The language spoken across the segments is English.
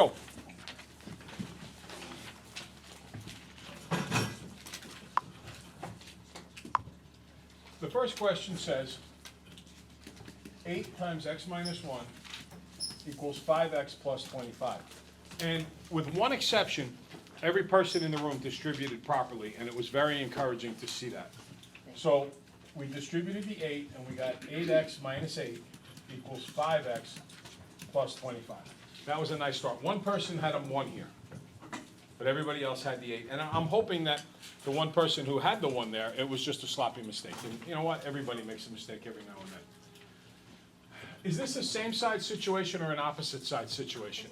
Go. The first question says, 8 times x minus 1 equals 5x plus 25. And with one exception, every person in the room distributed properly, and it was very encouraging to see that. So we distributed the 8, and we got 8x minus 8 equals 5x plus 25. That was a nice start. One person had a 1 here, but everybody else had the 8. And I'm hoping that the one person who had the 1 there, it was just a sloppy mistake. And you know what? Everybody makes a mistake every now and then. Is this a same side situation or an opposite side situation?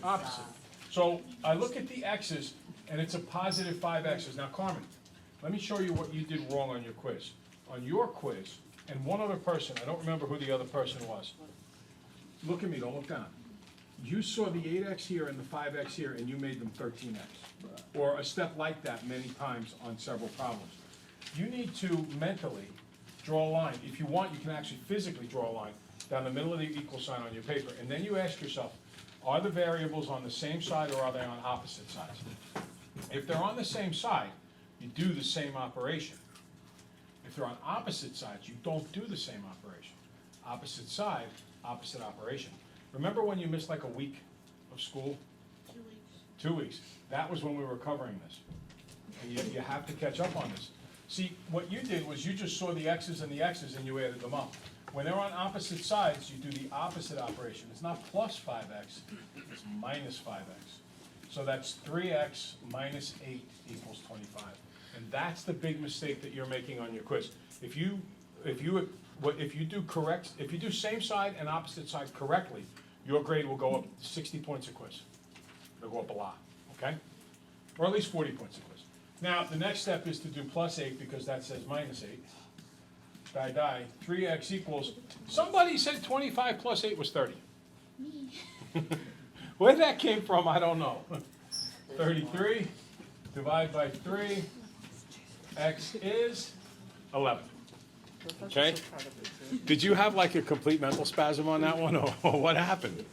Opposite. So I look at the x's, and it's a positive 5x's. Now, Carmen, let me show you what you did wrong on your quiz. On your quiz, and one other person, I don't remember who the other person was. Look at me, don't look down. You saw the 8x here and the 5x here, and you made them 13x. Or a step like that many times on several problems. You need to mentally draw a line. If you want, you can actually physically draw a line down the middle of the equal sign on your paper. And then you ask yourself, are the variables on the same side or are they on opposite sides? If they're on the same side, you do the same operation. If they're on opposite sides, you don't do the same operation. Opposite side, opposite operation. Remember when you missed like a week of school? 2 weeks. 2 weeks. That was when we were covering this. And you have to catch up on this. See, what you did was you just saw the x's and the x's and you added them up. When they're on opposite sides, you do the opposite operation. It's not plus 5x, it's minus 5x. So that's 3x minus 8 equals 25. And that's the big mistake that you're making on your quiz. If you do same side and opposite side correctly, your grade will go up 60 points a quiz. It'll go up a lot, okay? Or at least 40 points a quiz. Now, the next step is to do plus 8 because that says minus 8. 3x equals, somebody said 25 plus 8 was 30. Me. Where that came from, I don't know. 33, divide by 3, x is 11. Okay? Did you have like a complete mental spasm on that one, or what happened?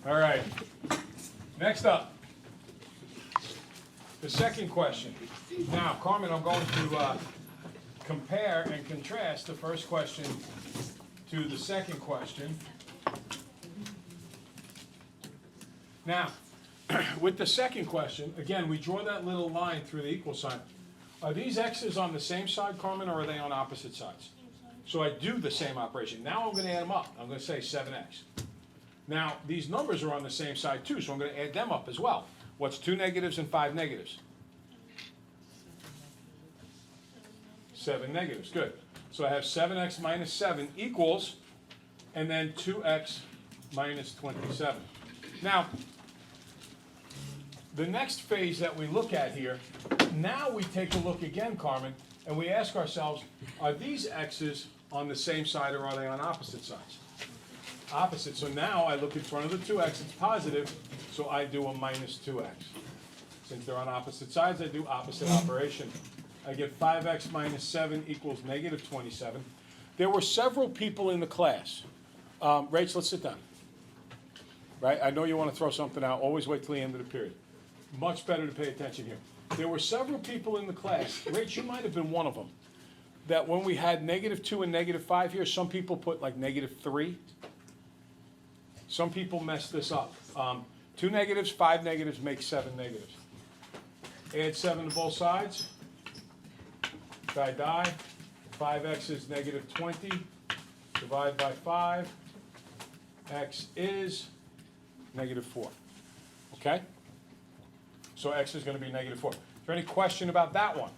All right. Next up, the second question. Now, Carmen, I'm going to compare and contrast the first question to the second question. Now, with the second question, again, we draw that little line through the equal sign. Are these x's on the same side, Carmen, or are they on opposite sides? So I do the same operation. Now I'm going to add them up. I'm going to say 7x. Now, these numbers are on the same side too, so I'm going to add them up as well. What's 2 negatives and 5 negatives? 7 negatives, good. So I have 7x minus 7 equals, and then 2x minus 27. Now, the next phase that we look at here, now we take a look again, Carmen, and we ask ourselves, are these x's on the same side or are they on opposite sides? Opposite, so now I look in front of the 2x, it's positive, so I do a minus 2x. Since they're on opposite sides, I do opposite operation. I get 5x minus 7 equals negative 27. There were several people in the class. Rach, let's sit down. Right, I know you want to throw something out, always wait till the end of the period. Much better to pay attention here. There were several people in the class, Rach, you might have been one of them, that when we had -2 and -5 here, some people put like -3. Some people messed this up. 2 negatives, 5 negatives make 7 negatives. Add 7 to both sides. Die. 5x is negative 20. Divide by 5. X is negative 4. Okay? So x is going to be negative 4. Is there any question about that one?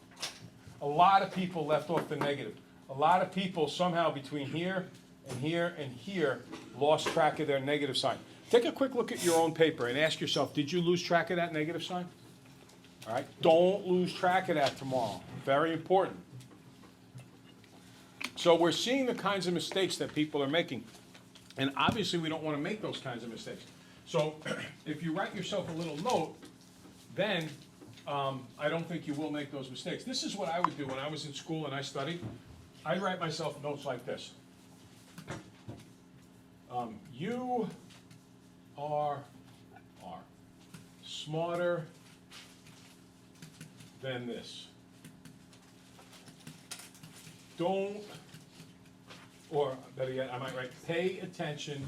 A lot of people left off the negative. A lot of people somehow between here and here and here lost track of their negative sign. Take a quick look at your own paper and ask yourself, did you lose track of that negative sign? All right? Don't lose track of that tomorrow. Very important. So we're seeing the kinds of mistakes that people are making. And obviously we don't want to make those kinds of mistakes. So if you write yourself a little note, then I don't think you will make those mistakes. This is what I would do when I was in school and I studied. I'd write myself notes like this. You are smarter than this. Don't, or better yet, I might write, pay attention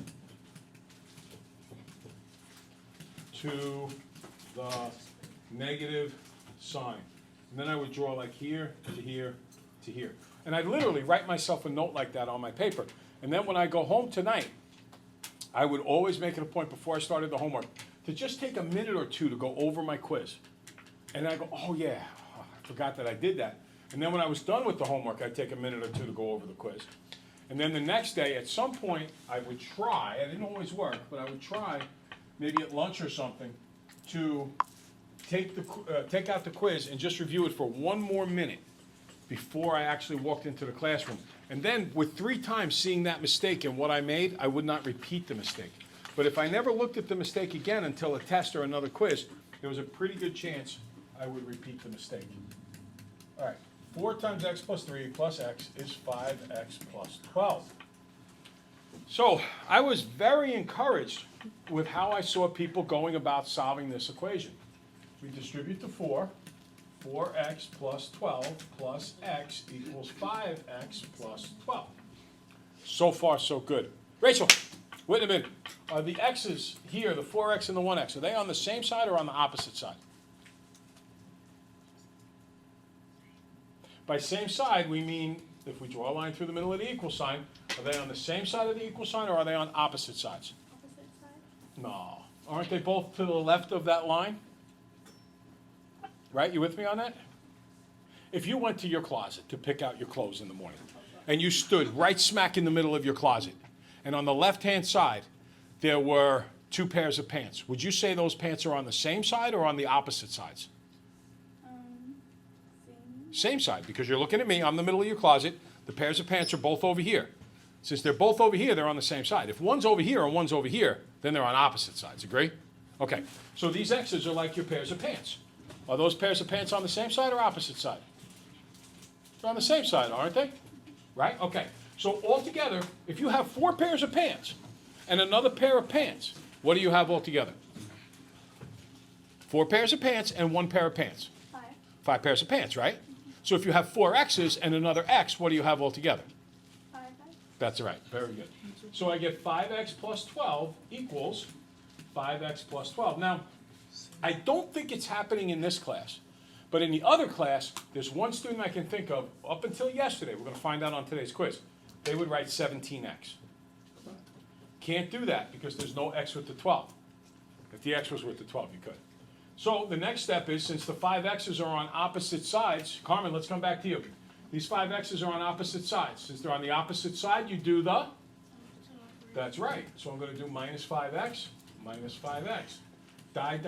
to the negative sign. And then I would draw like here to here to here. And I'd literally write myself a note like that on my paper. And then when I go home tonight, I would always make it a point before I started the homework to just take a minute or two to go over my quiz. And I go, oh yeah, I forgot that I did that. And then when I was done with the homework, I'd take a minute or two to go over the quiz. And then the next day, at some point, I would try, it didn't always work, but I would try, maybe at lunch or something, to take out the quiz and just review it for one more minute before I actually walked into the classroom. And then with 3 times seeing that mistake and what I made, I would not repeat the mistake. But if I never looked at the mistake again until a test or another quiz, there was a pretty good chance I would repeat the mistake. All right, 4 times x plus 3 plus x is 5x plus 12. So I was very encouraged with how I saw people going about solving this equation. We distribute the 4. 4x plus 12 plus x equals 5x plus 12. So far, so good. Rachel, wait a minute. Are the x's here, the 4x and the 1x, are they on the same side or on the opposite side? By same side, we mean if we draw a line through the middle of the equal sign, are they on the same side of the equal sign or are they on opposite sides? Opposite side? No. Aren't they both to the left of that line? Right, you with me on that? If you went to your closet to pick out your clothes in the morning, and you stood right smack in the middle of your closet, and on the left-hand side, there were 2 pairs of pants, would you say those pants are on the same side or on the opposite sides? Same side, because you're looking at me, I'm in the middle of your closet, the pairs of pants are both over here. Since they're both over here, they're on the same side. If one's over here and one's over here, then they're on opposite sides, agree? Okay, so these x's are like your pairs of pants. Are those pairs of pants on the same side or opposite side? They're on the same side, aren't they? Right? Okay. So altogether, if you have 4 pairs of pants and another pair of pants, what do you have altogether? 4 pairs of pants and 1 pair of pants. 5. 5 pairs of pants, right? So if you have 4 x's and another x, what do you have altogether? 5x. That's right. Very good. So I get 5x plus 12 equals 5x plus 12. Now, I don't think it's happening in this class, but in the other class, there's one student I can think of, up until yesterday, we're going to find out on today's quiz, they would write 17x. Can't do that because there's no x with the 12. If the x was with the 12, you could. So the next step is, since the 5x's are on opposite sides, Carmen, let's come back to you. These 5x's are on opposite sides. Since they're on the opposite side, you do the? That's right. So I'm going to do minus 5x, minus 5x. Die.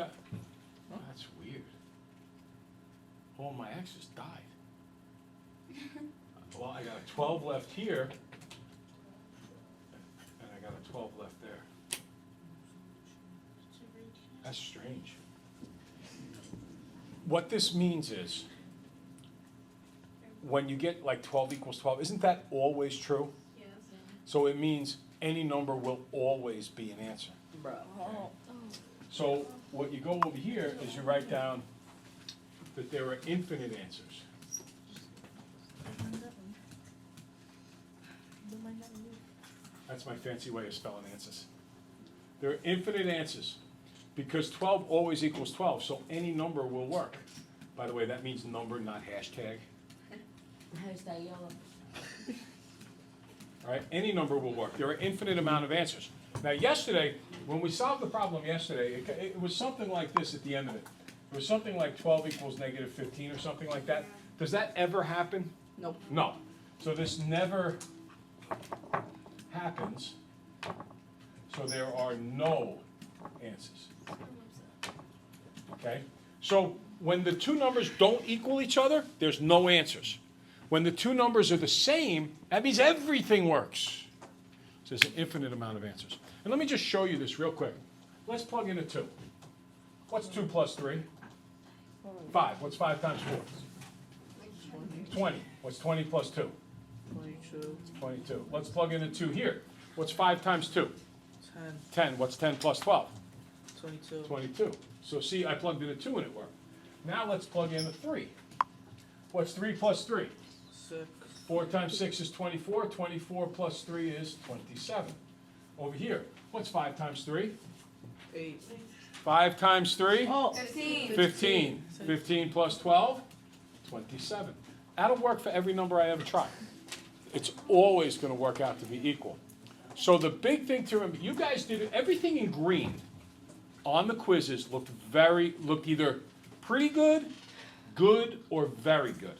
Oh, that's weird. All my x's died. Well, I got a 12 left here, and I got a 12 left there. That's strange. What this means is, when you get like 12 equals 12, isn't that always true? Yes. So it means any number will always be an answer. Bro. So what you go over here is you write down that there are infinite answers. That's my fancy way of spelling answers. There are infinite answers because 12 always equals 12, so any number will work. By the way, that means number, not hashtag. Hashtag yellow. All right, any number will work. There are infinite amount of answers. Now, yesterday, when we solved the problem yesterday, it was something like this at the end of it. It was something like 12 equals negative 15 or something like that. Does that ever happen? Nope. No. So this never happens. So there are no answers. Okay? So when the 2 numbers don't equal each other, there's no answers. When the 2 numbers are the same, that means everything works. So there's an infinite amount of answers. And let me just show you this real quick. Let's plug in a 2. What's 2 plus 3? 5. What's 5 times 4? 20. What's 20 plus 2? 22. 22. Let's plug in a 2 here. What's 5 times 2? 10. 10. What's 10 plus 12? 22. 22. So see, I plugged in a 2 and it worked. Now let's plug in a 3. What's 3 plus 3? 6. 4 times 6 is 24. 24 plus 3 is 27. Over here, what's 5 times 3? 8. 5 times 3? Oh, 15. 15. 15 plus 12? 27. That'll work for every number I ever try. It's always going to work out to be equal. So the big thing to remember, you guys did everything in green on the quizzes looked either pretty good, good, or very good.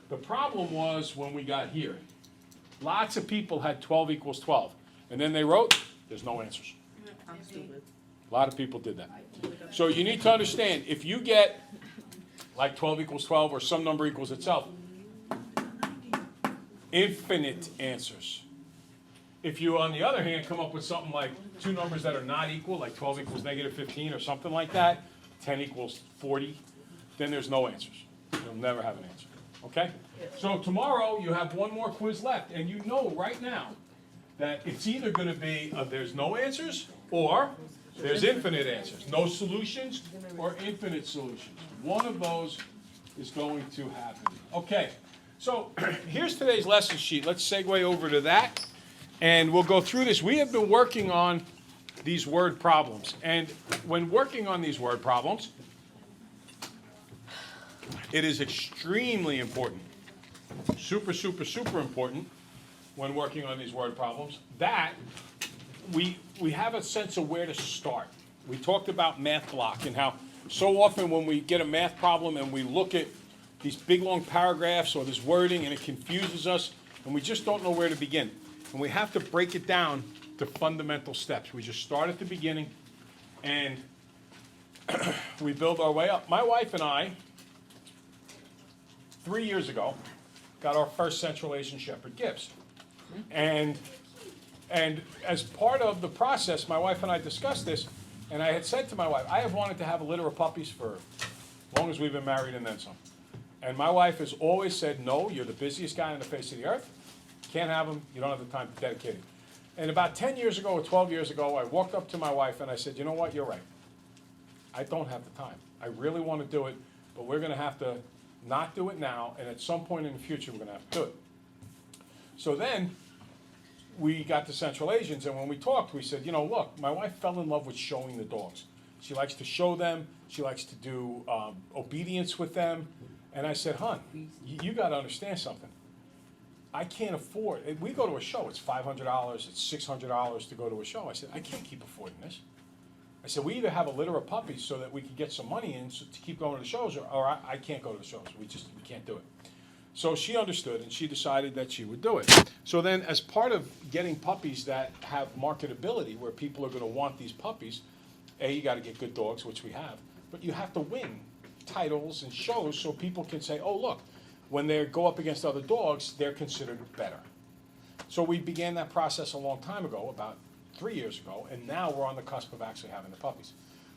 The problem was when we got here. Lots of people had 12 equals 12. And then they wrote, there's no answers. I'm stupid. A lot of people did that. So you need to understand, if you get like 12 equals 12 or some number equals itself, infinite answers. If you, on the other hand, come up with something like two numbers that are not equal, like 12 equals negative 15 or something like that, 10 equals 40, then there's no answers. You'll never have an answer. Okay? So tomorrow you have one more quiz left, and you know right now that it's either going to be there's no answers or there's infinite answers. No solutions or infinite solutions. One of those is going to happen. Okay, so here's today's lesson sheet. Let's segue over to that, and we'll go through this. We have been working on these word problems, and when working on these word problems, it is extremely important, super, super, super important when working on these word problems, that we have a sense of where to start. We talked about math block and how so often when we get a math problem and we look at these big long paragraphs or this wording and it confuses us and we just don't know where to begin. And we have to break it down to fundamental steps. We just start at the beginning and we build our way up. My wife and I, 3 years ago, got our first Central Asian Shepherd Gibbs. And as part of the process, my wife and I discussed this, and I had said to my wife, I have wanted to have a litter of puppies for as long as we've been married and then some. And my wife has always said, no, you're the busiest guy on the face of the earth. Can't have them. You don't have the time to dedicate it. And about 10 years ago or 12 years ago, I walked up to my wife and I said, you know what, you're right. I don't have the time. I really want to do it, but we're going to have to not do it now, and at some point in the future, we're going to have to do it. So then, we got to Central Asians, and when we talked, we said, you know, look, my wife fell in love with showing the dogs. She likes to show them. She likes to do obedience with them. And I said, hon, you got to understand something. I can't afford, we go to a show, it's $500, it's $600 to go to a show. I said, I can't keep affording this. I said, we either have a litter of puppies so that we can get some money in to keep going to the shows, or I can't go to the shows. We can't do it. So she understood, and she decided that she would do it. So then, as part of getting puppies that have marketability, where people are going to want these puppies, you got to get good dogs, which we have, but you have to win titles and shows so people can say, oh, look, when they go up against other dogs, they're considered better. So we began that process a long time ago, about 3 years ago, and now we're on the cusp of actually having the puppies.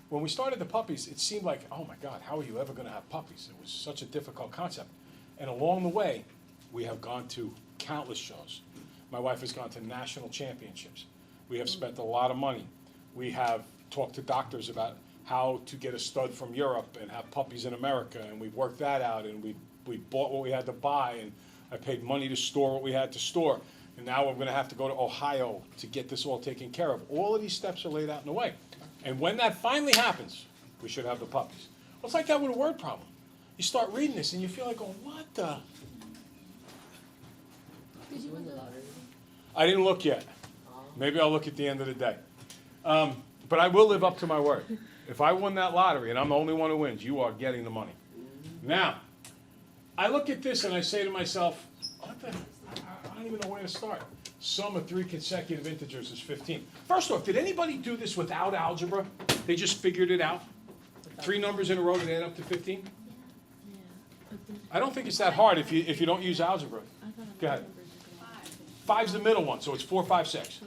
When we started the puppies, it seemed like, oh my God, how are you ever going to have puppies? It was such a difficult concept. And along the way, we have gone to countless shows. My wife has gone to national championships. We have spent a lot of money. We have talked to doctors about how to get a stud from Europe and have puppies in America, and we've worked that out, and we bought what we had to buy, and I paid money to store what we had to store. And now we're going to have to go to Ohio to get this all taken care of. All of these steps are laid out in the way. And when that finally happens, we should have the puppies. Well, it's like that with a word problem. You start reading this and you feel like, oh, what the? Did you win the lottery? I didn't look yet. Maybe I'll look at the end of the day. But I will live up to my word. If I won that lottery and I'm the only one who wins, you are getting the money. Now, I look at this and I say to myself, what the? I don't even know where to start. Sum of 3 consecutive integers is 15. First off, did anybody do this without algebra? They just figured it out? 3 numbers in a row that add up to 15? I don't think it's that hard if you don't use algebra. Go ahead. 5's the middle one, so it's 4, 5, 6.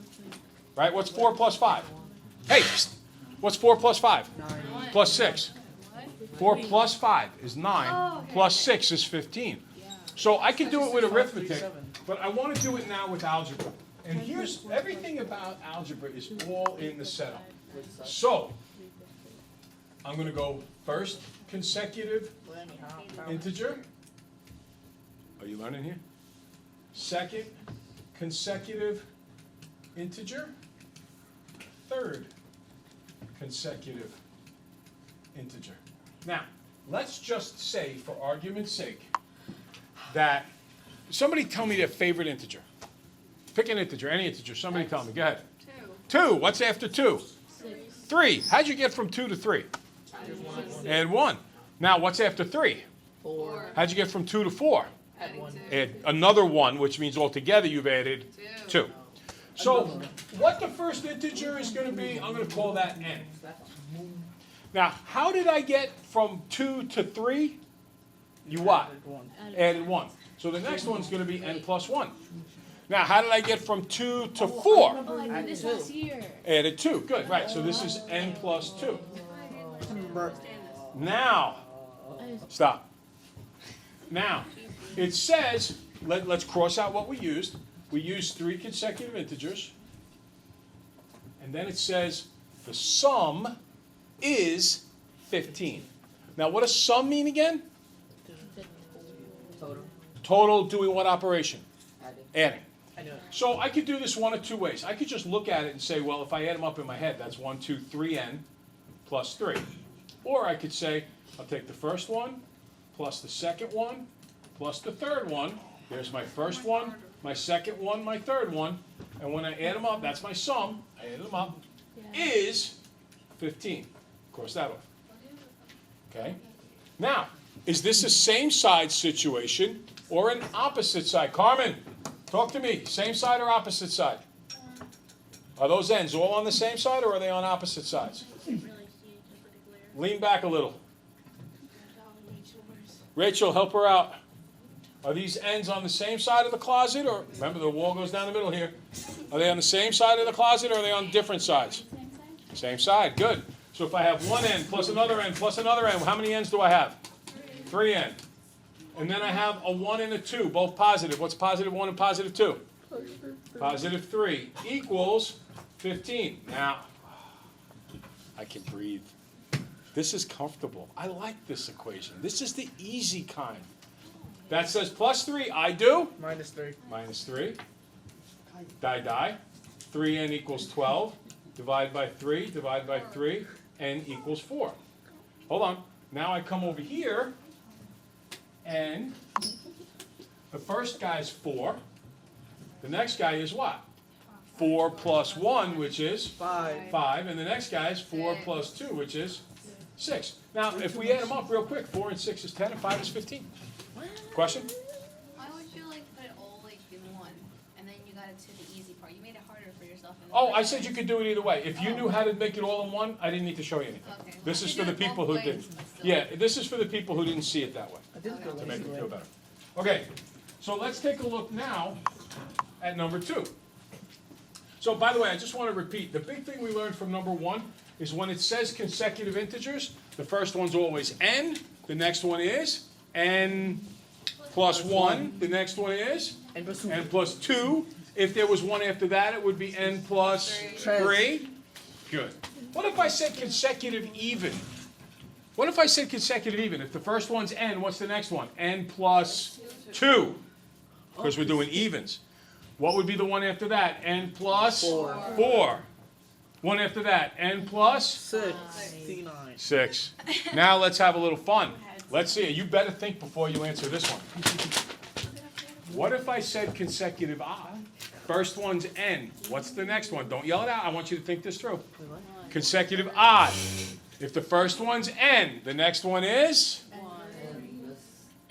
Right? What's 4 plus 5? Hey, what's 4 plus 5? 9. Plus 6. 4 plus 5 is 9. Plus 6 is 15. So I can do it with arithmetic, but I want to do it now with algebra. And here's everything about algebra is all in the setup. So I'm gonna go first consecutive integer. Are you learning here? Second consecutive integer. Third consecutive integer. Now, let's just say, for argument's sake, that somebody tell me their favorite integer. Pick an integer, any integer. Somebody tell me. Go ahead. 2. What's after 2? 3. How'd you get from 2 to 3? Add 1. Now, what's after 3? 4. How'd you get from 2 to 4? Add 1. Add another 1, which means altogether you've added 2. So, what the first integer is going to be, I'm going to call that n. Now, how did I get from 2 to 3? You what? Added 1. So the next one's going to be n plus 1. Now, how did I get from 2 to 4? Oh, I did this last year. Added 2. Good, right. So this is n plus 2. Now, stop. Now, it says, let's cross out what we used. We used 3 consecutive integers. And then it says the sum is 15. Now, what does sum mean again? Total. Total doing what operation? Adding. Adding. I know. So I could do this one of two ways. I could just look at it and say, well, if I add them up in my head, that's 1, 2, 3n plus 3. Or I could say, I'll take the first one plus the second one plus the third one. There's my first one, my second one, my third one. And when I add them up, that's my sum. I add them up. Is 15. Cross that off. Okay? Now, is this a same side situation or an opposite side? Carmen, talk to me. Same side or opposite side? Are those ends all on the same side or are they on opposite sides? Lean back a little. Rachel, help her out. Are these ends on the same side of the closet or, remember the wall goes down the middle here. Are they on the same side of the closet or are they on different sides? Same side, good. So if I have one end plus another end plus another end, how many ends do I have? 3 end. And then I have a 1 and a 2, both positive. What's positive 1 and positive 2? Positive 3 equals 15. Now, I can breathe. This is comfortable. I like this equation. This is the easy kind. That says plus 3, I do. Minus 3. Minus 3. Die. 3n equals 12. Divide by 3, divide by 3, n equals 4. Hold on. Now I come over here, and the first guy is 4. The next guy is what? 4 plus 1, which is 5. And the next guy is 4 plus 2, which is 6. Now, if we add them up real quick, 4 and 6 is 10, and 5 is 15. Question? Why would you put it all in one, and then you got it to the easy part? You made it harder for yourself. Oh, I said you could do it either way. If you knew how to make it all in one, I didn't need to show you anything. Okay. This You is could for the do it people both who ways, didn't. but still. Yeah, this is for the people who didn't see it that way, I did go to make it lazy. feel better. Okay, so let's take a look now at number 2. So by the way, I just want to repeat, the big thing we learned from number 1 is when it says consecutive integers, the first one's always n, the next one is n plus 1, the next one is And plus 2. n plus 2. If there was one after that, it would be n plus 3. Good. What if I said consecutive even? What if I said consecutive even? If the first one's n, what's the next one? n plus 2. Because we're doing evens. What would be the one after that? n plus 4. One after that, n plus 69. 6. Now let's have a little fun. Let's see. You better think before you answer this one. What if I said consecutive odd? First one's n. What's the next one? Don't yell it out. I want you to think this through. Consecutive odd. If the first one's n, the next one is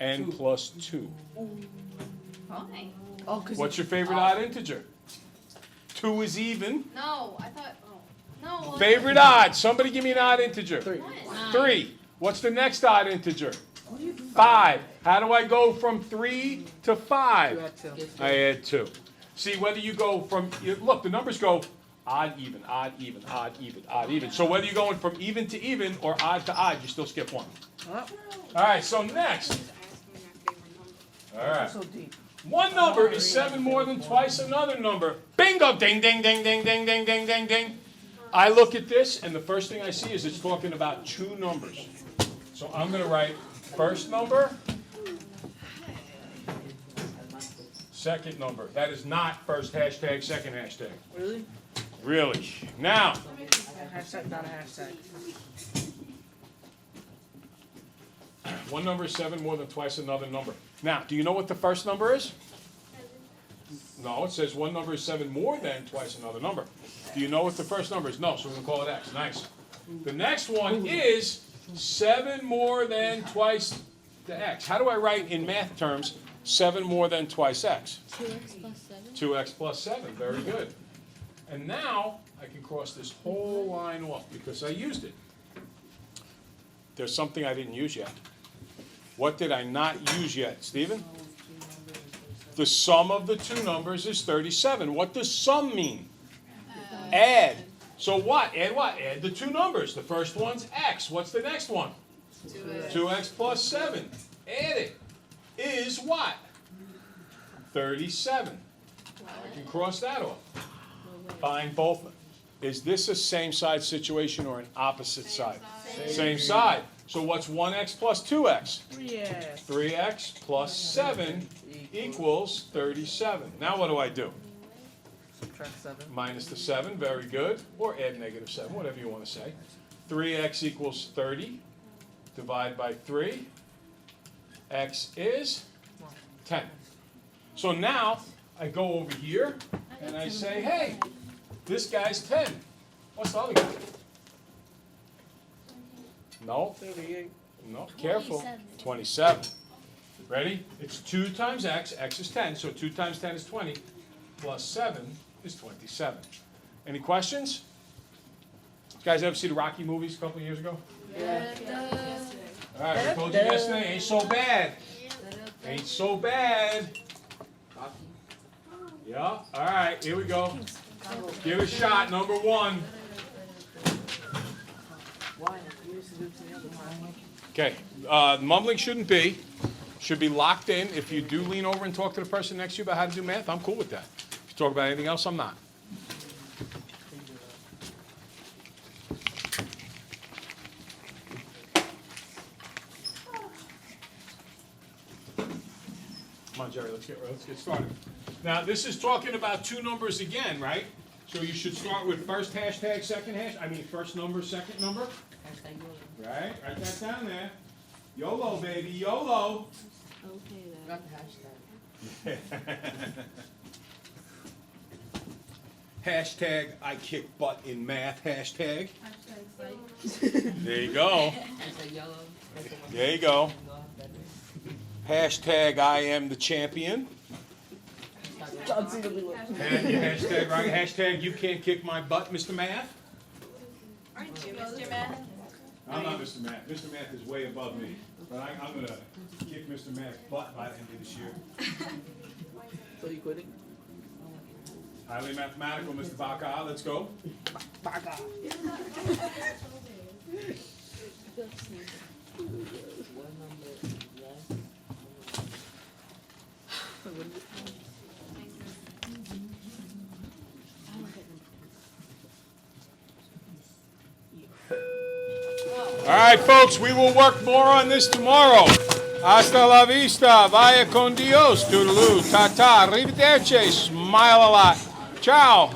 n plus 2. Why? Oh, because What's your favorite odd integer? 2 is even. No, I thought. No. Favorite odd. Somebody give me an odd integer. 3. 3. What's the next odd integer? 5. How do I go from 3 to 5? I add 2. See, whether you go from, look, the numbers go odd, even, odd, even, odd, even, odd, even. So whether you're going from even to even or odd to odd, you still skip 1. All right, so next. All right. So deep. One number is 7 more than twice another number. Bingo! Ding, ding, ding, ding, ding, ding, ding, ding, ding. I look at this, and the first thing I see is it's talking about two numbers. So I'm gonna write first number, second number. That is not first hashtag, second hashtag. Really? Really. Now, Hashtag, not a hashtag. one number is 7 more than twice another number. Now, do you know what the first number is? No, it says one number is 7 more than twice another number. Do you know what the first number is? No, so we're gonna call it X. Nice. The next one is 7 more than twice the X. How do I write in math terms 7 more than twice X? 2x plus 7. 2X plus 7, very good. And now I can cross this whole line off because I used it. There's something I didn't use yet. What did I not use yet, Stephen? The sum of the two numbers is 37. What does sum mean? Add. So what? Add what? Add the two numbers. The first one's X. What's the next one? 2X plus 7. Add it. Is what? 37. I can cross that off. Find both. Is this a same side situation or an opposite side? Same side. So what's 1X plus 2X? Yes. 3X plus 7 equals 37. Now what do I do? Subtract 7. Minus the 7, very good. Or add negative 7, whatever you want to say. 3X equals 30. Divide by 3. X is 10. So now I go over here and I say, hey, this guy's 10. What's the other guy? No, 38. no, careful. 27. 27. Ready? It's 2 times X. X is 10, so 2 times 10 is 20. Plus 7 is 27. Any questions? You guys ever see the Rocky movies a couple of years ago? All right, I told you yesterday, ain't so bad. Ain't so bad. Yeah, all right, here we go. Give it a shot, number 1. Why? You used to do it to the other one. Okay, mumbling shouldn't be. Should be locked in. If you do lean over and talk to the person next to you about how to do math, I'm cool with that. If you talk about anything else, I'm not. Come on, Jerry, let's get started. Now, this is talking about two numbers again, right? So you should start with first hashtag, first number, second number. Hashtag yours. Right, write that down there. YOLO, baby, YOLO. Okay then. Got the hashtag. Hashtag I kick butt in math, hashtag. There you go. Hashtag yellow. There you go. Hashtag I am the champion. John Cena. Hashtag, right, hashtag you can't kick my butt, Mr. Math. Aren't you Mr. Math? I'm not Mr. Math. Mr. Math is way above me. But I'm going to kick Mr. Math's butt by the end of this year. So you quitting? Highly mathematical, Mr. Baka. Let's go. Baga. All right, folks, we will work more on this tomorrow. Hasta la vista, vaya con Dios, toodaloo, ta-ta, arrivederci, smile a lot. Ciao.